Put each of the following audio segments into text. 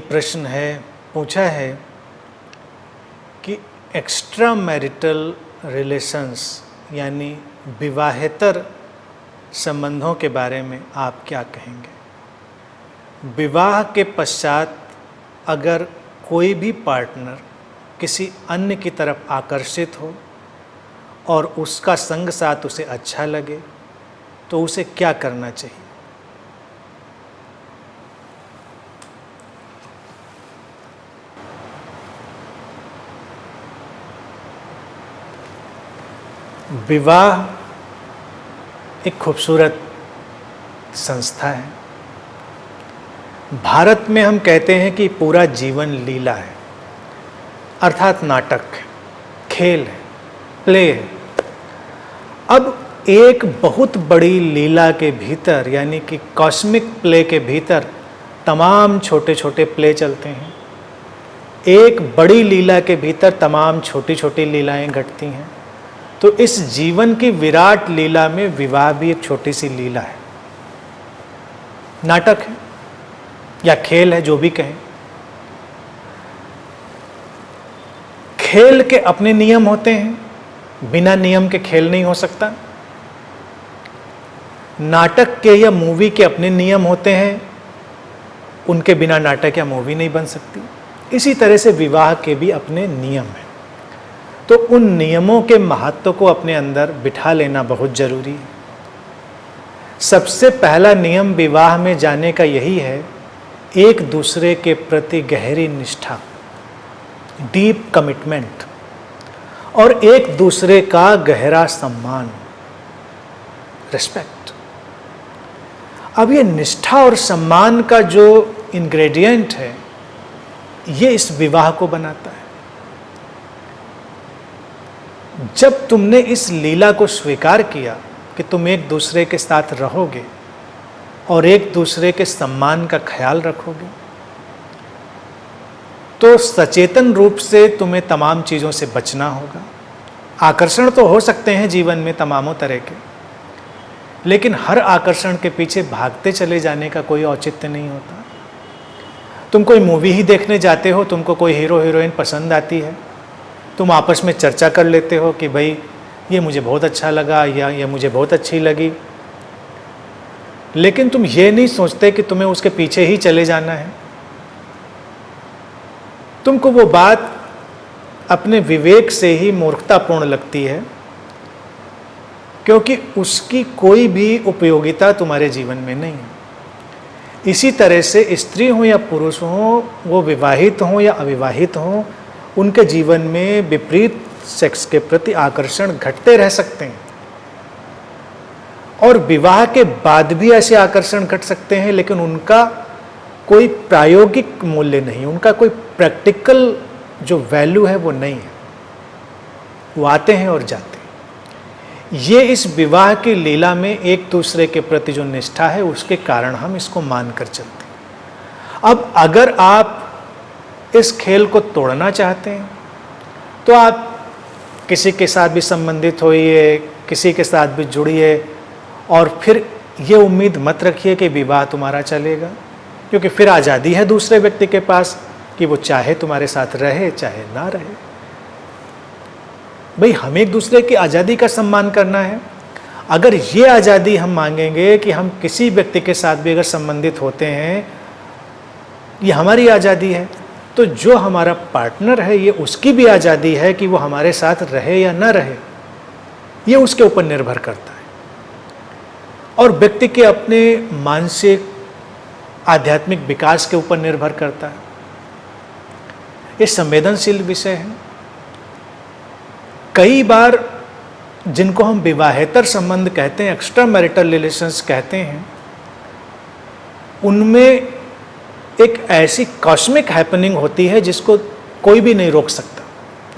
प्रश्न है, पूछा है कि एक्स्ट्रा मैरिटल रिलेशंस यानी विवाहेतर संबंधों के बारे में आप क्या कहेंगे। विवाह के पश्चात अगर कोई भी पार्टनर किसी अन्य की तरफ आकर्षित हो और उसका संग साथ उसे अच्छा लगे तो उसे क्या करना चाहिए। विवाह एक खूबसूरत संस्था है। भारत में हम कहते हैं कि पूरा जीवन लीला है, अर्थात नाटक है, खेल है, प्ले है। अब एक बहुत बड़ी लीला के भीतर यानी कि कॉस्मिक प्ले के भीतर तमाम छोटे छोटे प्ले चलते हैं। एक बड़ी लीला के भीतर तमाम छोटी छोटी लीलाएं घटती हैं। तो इस जीवन की विराट लीला में विवाह भी एक छोटी सी लीला है, नाटक है या खेल है, जो भी कहें। खेल के अपने नियम होते हैं, बिना नियम के खेल नहीं हो सकता। नाटक के या मूवी के अपने नियम होते हैं, उनके बिना नाटक या मूवी नहीं बन सकती। इसी तरह से विवाह के भी अपने नियम हैं। तो उन नियमों के महत्व को अपने अंदर बिठा लेना बहुत जरूरी है। सबसे पहला नियम विवाह में जाने का यही है, एक दूसरे के प्रति गहरी निष्ठा, डीप कमिटमेंट, और एक दूसरे का गहरा सम्मान, रिस्पेक्ट। अब ये निष्ठा और सम्मान का जो इंग्रेडिएंट है, ये इस विवाह को बनाता है। जब तुमने इस लीला को स्वीकार किया कि तुम एक दूसरे के साथ रहोगे और एक दूसरे के सम्मान का ख्याल रखोगे, तो सचेतन रूप से तुम्हें तमाम चीज़ों से बचना होगा। आकर्षण तो हो सकते हैं जीवन में तमामों तरह के, लेकिन हर आकर्षण के पीछे भागते चले जाने का कोई औचित्य नहीं होता। तुम कोई मूवी ही देखने जाते हो, तुमको कोई हीरो हीरोइन पसंद आती है, तुम आपस में चर्चा कर लेते हो कि भाई ये मुझे बहुत अच्छा लगा या ये मुझे बहुत अच्छी लगी, लेकिन तुम ये नहीं सोचते कि तुम्हें उसके पीछे ही चले जाना है। तुमको वो बात अपने विवेक से ही मूर्खतापूर्ण लगती है, क्योंकि उसकी कोई भी उपयोगिता तुम्हारे जीवन में नहीं है। इसी तरह से स्त्री हो या पुरुष हो, वो विवाहित हो या अविवाहित हो, उनके जीवन में विपरीत सेक्स के प्रति आकर्षण घटते रह सकते हैं। और विवाह के बाद भी ऐसे आकर्षण घट सकते हैं, लेकिन उनका कोई प्रायोगिक मूल्य नहीं, उनका कोई प्रैक्टिकल जो वैल्यू है वो नहीं है। वो आते हैं और जाते हैं। ये इस विवाह की लीला में एक दूसरे के प्रति जो निष्ठा है, उसके कारण हम इसको मानकर चलते हैं। अब अगर आप इस खेल को तोड़ना चाहते हैं तो आप किसी के साथ भी संबंधित होइए, किसी के साथ भी जुड़िए, और फिर ये उम्मीद मत रखिए कि विवाह तुम्हारा चलेगा, क्योंकि फिर आज़ादी है दूसरे व्यक्ति के पास कि वो चाहे तुम्हारे साथ रहे चाहे ना रहे। भाई, हम एक दूसरे की आज़ादी का सम्मान करना है। अगर ये आज़ादी हम मांगेंगे कि हम किसी व्यक्ति के साथ भी अगर संबंधित होते हैं, ये हमारी आज़ादी है, तो जो हमारा पार्टनर है ये उसकी भी आज़ादी है कि वो हमारे साथ रहे या ना रहे। ये उसके ऊपर निर्भर करता है और व्यक्ति के अपने मानसिक आध्यात्मिक विकास के ऊपर निर्भर करता है। ये संवेदनशील विषय है। कई बार जिनको हम विवाहेतर संबंध कहते हैं, एक्स्ट्रा मैरिटल रिलेशंस कहते हैं, उनमें एक ऐसी कॉस्मिक हैपनिंग होती है जिसको कोई भी नहीं रोक सकता।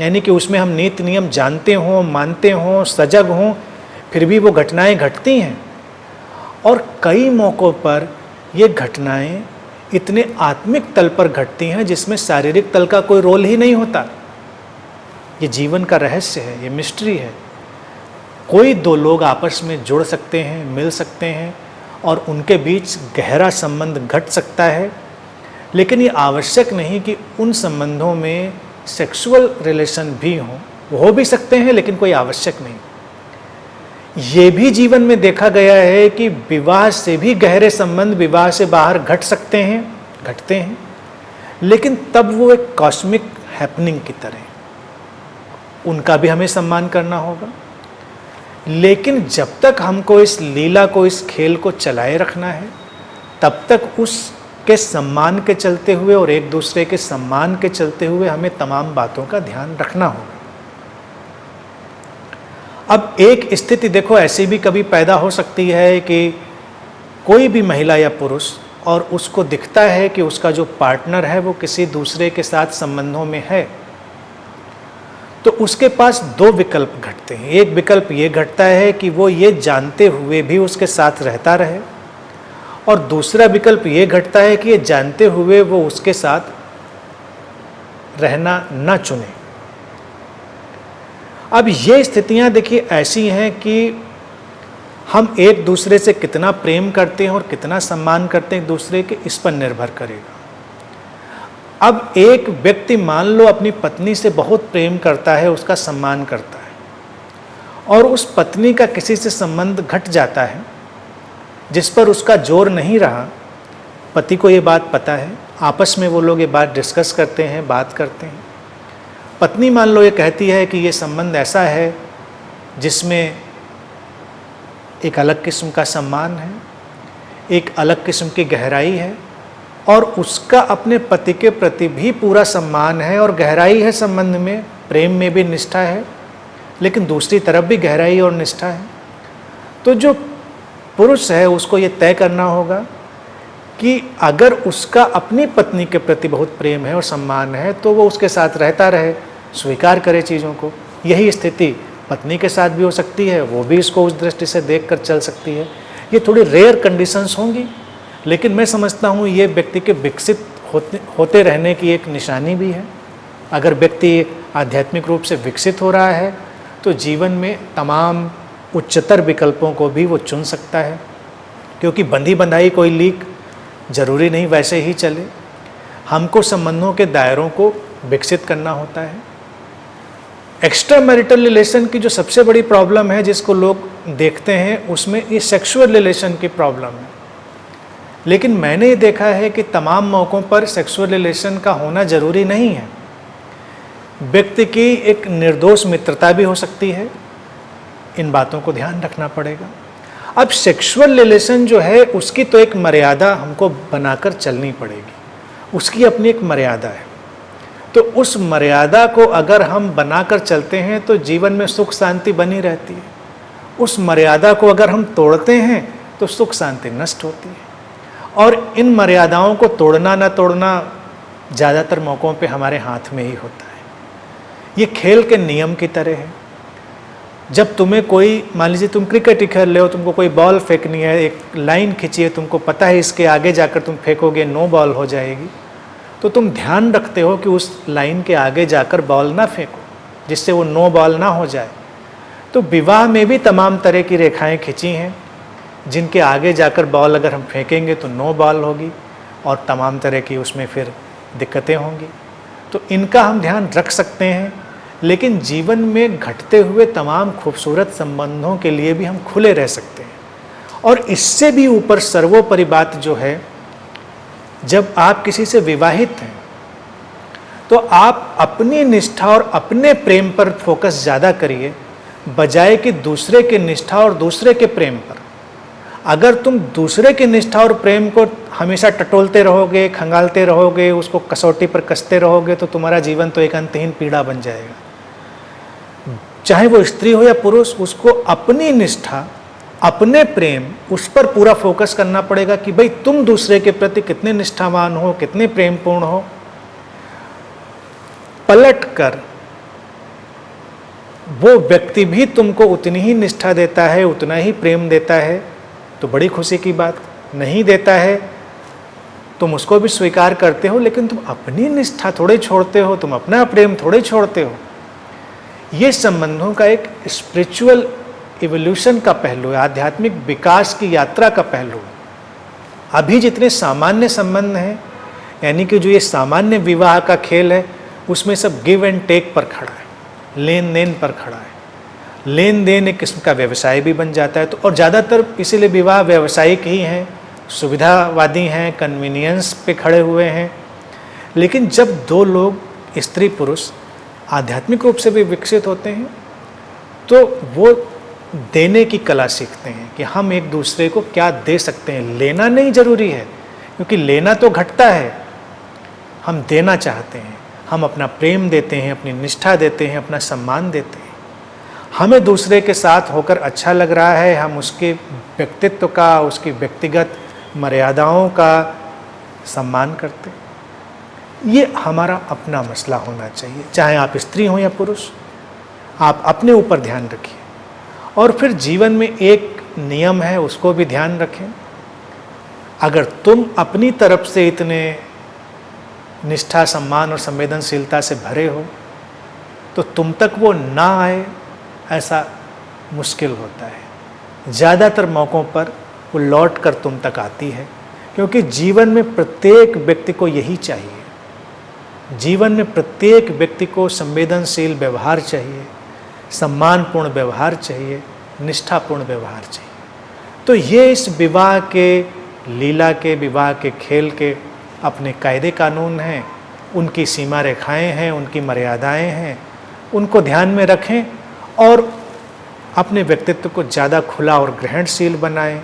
यानी कि उसमें हम नीति नियम जानते हों, मानते हों, सजग हों, फिर भी वो घटनाएं घटती हैं। और कई मौक़ों पर ये घटनाएं इतने आत्मिक तल पर घटती हैं जिसमें शारीरिक तल का कोई रोल ही नहीं होता। ये जीवन का रहस्य है, ये मिस्ट्री है। कोई दो लोग आपस में जुड़ सकते हैं, मिल सकते हैं और उनके बीच गहरा संबंध घट सकता है, लेकिन ये आवश्यक नहीं कि उन संबंधों में सेक्सुअल रिलेशन भी हों, हो भी सकते हैं लेकिन कोई आवश्यक नहीं। ये भी जीवन में देखा गया है कि विवाह से भी गहरे संबंध विवाह से बाहर घटते हैं, लेकिन तब वो एक कॉस्मिक हैपनिंग की तरह, उनका भी हमें सम्मान करना होगा। लेकिन जब तक हमको इस लीला को, इस खेल को चलाए रखना है, तब तक उसके सम्मान के चलते हुए और एक दूसरे के सम्मान के चलते हुए हमें तमाम बातों का ध्यान रखना होगा। अब एक स्थिति देखो ऐसी भी कभी पैदा हो सकती है कि कोई भी महिला या पुरुष, और उसको दिखता है कि उसका जो पार्टनर है वो किसी दूसरे के साथ संबंधों में है, तो उसके पास दो विकल्प घटते हैं। एक विकल्प ये घटता है कि वो ये जानते हुए भी उसके साथ रहता रहे, और दूसरा विकल्प ये घटता है कि ये जानते हुए वो उसके साथ रहना न चुने। अब ये स्थितियां देखिए ऐसी हैं कि हम एक दूसरे से कितना प्रेम करते हैं और कितना सम्मान करते हैं एक दूसरे के, इस पर निर्भर करेगा। अब एक व्यक्ति मान लो अपनी पत्नी से बहुत प्रेम करता है, उसका सम्मान करता है, और उस पत्नी का किसी से संबंध घट जाता है जिस पर उसका जोर नहीं रहा। पति को ये बात पता है, आपस में वो लोग ये बात डिस्कस करते हैं, बात करते हैं। पत्नी मान लो ये कहती है कि ये संबंध ऐसा है जिसमें एक अलग किस्म का सम्मान है, एक अलग किस्म की गहराई है, और उसका अपने पति के प्रति भी पूरा सम्मान है और गहराई है संबंध में, प्रेम में भी निष्ठा है, लेकिन दूसरी तरफ भी गहराई और निष्ठा है। तो जो पुरुष है उसको ये तय करना होगा कि अगर उसका अपनी पत्नी के प्रति बहुत प्रेम है और सम्मान है तो वो उसके साथ रहता रहे, स्वीकार करे चीज़ों को। यही स्थिति पत्नी के साथ भी हो सकती है, वो भी इसको उस दृष्टि से देखकर चल सकती है। ये थोड़ी रेयर कंडीशंस होंगी, लेकिन मैं समझता हूँ ये व्यक्ति के विकसित होते रहने की एक निशानी भी है। अगर व्यक्ति आध्यात्मिक रूप से विकसित हो रहा है तो जीवन में तमाम उच्चतर विकल्पों को भी वो चुन सकता है, क्योंकि बंधी बंधाई कोई लीक जरूरी नहीं वैसे ही चले। हमको संबंधों के दायरों को विकसित करना होता है। एक्स्ट्रा मैरिटल रिलेशन की जो सबसे बड़ी प्रॉब्लम है जिसको लोग देखते हैं उसमें ये सेक्सुअल रिलेशन की प्रॉब्लम है, लेकिन मैंने ये देखा है कि तमाम मौक़ों पर सेक्सुअल रिलेशन का होना ज़रूरी नहीं है। व्यक्ति की एक निर्दोष मित्रता भी हो सकती है, इन बातों को ध्यान रखना पड़ेगा। अब सेक्सुअल रिलेशन जो है उसकी तो एक मर्यादा हमको बनाकर चलनी पड़ेगी, उसकी अपनी एक मर्यादा है। तो उस मर्यादा को अगर हम बनाकर चलते हैं तो जीवन में सुख शांति बनी रहती है। उस मर्यादा को अगर हम तोड़ते हैं तो सुख शांति नष्ट होती है, और इन मर्यादाओं को तोड़ना ना तोड़ना ज़्यादातर मौक़ों पे हमारे हाथ में ही होता है। ये खेल के नियम की तरह है। जब तुम्हें कोई, मान लीजिए तुम क्रिकेट ही खेल रहे हो, तुमको कोई बॉल फेंकनी है, एक लाइन खींची है, तुमको पता है इसके आगे जाकर तुम फेंकोगे नो बॉल हो जाएगी, तो तुम ध्यान रखते हो कि उस लाइन के आगे जाकर बॉल ना फेंको जिससे वो नो बॉल ना हो जाए। तो विवाह में भी तमाम तरह की रेखाएं खींची हैं जिनके आगे जाकर बॉल अगर हम फेंकेंगे तो नो बॉल होगी, और तमाम तरह की उसमें फिर दिक्कतें होंगी। तो इनका हम ध्यान रख सकते हैं, लेकिन जीवन में घटते हुए तमाम खूबसूरत संबंधों के लिए भी हम खुले रह सकते हैं। और इससे भी ऊपर सर्वोपरि बात जो है, जब आप किसी से विवाहित हैं तो आप अपनी निष्ठा और अपने प्रेम पर फोकस ज़्यादा करिए बजाय कि दूसरे की निष्ठा और दूसरे के प्रेम पर। अगर तुम दूसरे की निष्ठा और प्रेम को हमेशा टटोलते रहोगे, खंगालते रहोगे, उसको कसौटी पर कसते रहोगे, तो तुम्हारा जीवन तो एक अंतहीन पीड़ा बन जाएगा। चाहे वो स्त्री हो या पुरुष, उसको अपनी निष्ठा, अपने प्रेम, उस पर पूरा फोकस करना पड़ेगा कि भाई तुम दूसरे के प्रति कितने निष्ठावान हो, कितने प्रेमपूर्ण हो। पलट कर वो व्यक्ति भी तुमको उतनी ही निष्ठा देता है, उतना ही प्रेम देता है, तो बड़ी खुशी की बात। नहीं देता है तुम उसको भी स्वीकार करते हो, लेकिन तुम अपनी निष्ठा थोड़े छोड़ते हो, तुम अपना प्रेम थोड़े छोड़ते हो। ये संबंधों का एक स्पिरिचुअल इवोल्यूशन का पहलू है, आध्यात्मिक विकास की यात्रा का पहलू है। अभी जितने सामान्य संबंध हैं यानी कि जो ये सामान्य विवाह का खेल है उसमें सब गिव एंड टेक पर खड़ा है, लेन देन पर खड़ा है। लेन देन एक किस्म का व्यवसाय भी बन जाता है। तो और ज़्यादातर इसीलिए विवाह व्यावसायिक ही हैं, सुविधावादी हैं, कन्वीनियंस पे खड़े हुए हैं। लेकिन जब दो लोग, स्त्री पुरुष, आध्यात्मिक रूप से भी विकसित होते हैं तो वो देने की कला सीखते हैं कि हम एक दूसरे को क्या दे सकते हैं। लेना नहीं जरूरी है, क्योंकि लेना तो घटता है, हम देना चाहते हैं। हम अपना प्रेम देते हैं, अपनी निष्ठा देते हैं, अपना सम्मान देते हैं। हमें दूसरे के साथ होकर अच्छा लग रहा है, हम उसके व्यक्तित्व का, उसकी व्यक्तिगत मर्यादाओं का सम्मान करते हैं। ये हमारा अपना मसला होना चाहिए। चाहे आप स्त्री हो या पुरुष, आप अपने ऊपर ध्यान रखिए। और फिर जीवन में एक नियम है, उसको भी ध्यान रखें। अगर तुम अपनी तरफ से इतने निष्ठा, सम्मान और संवेदनशीलता से भरे हो तो तुम तक वो ना आए, ऐसा मुश्किल होता है। ज़्यादातर मौक़ों पर वो लौट कर तुम तक आती है, क्योंकि जीवन में प्रत्येक व्यक्ति को यही चाहिए। जीवन में प्रत्येक व्यक्ति को संवेदनशील व्यवहार चाहिए, सम्मानपूर्ण व्यवहार चाहिए, निष्ठापूर्ण व्यवहार चाहिए। तो ये इस विवाह के, लीला के, विवाह के खेल के अपने कायदे कानून हैं, उनकी सीमा रेखाएं हैं, उनकी मर्यादाएं हैं। उनको ध्यान में रखें और अपने व्यक्तित्व को ज़्यादा खुला और ग्रहणशील बनाएं।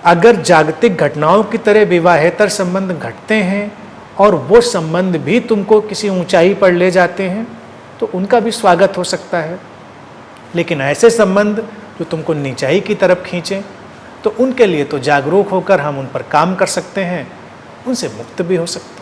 अगर जागतिक घटनाओं की तरह विवाहेतर संबंध घटते हैं और वो संबंध भी तुमको किसी ऊंचाई पर ले जाते हैं तो उनका भी स्वागत हो सकता है। लेकिन ऐसे संबंध जो तुमको नीचाई की तरफ खींचें, तो उनके लिए तो जागरूक होकर हम उन पर काम कर सकते हैं, उनसे मुक्त भी हो सकते हैं।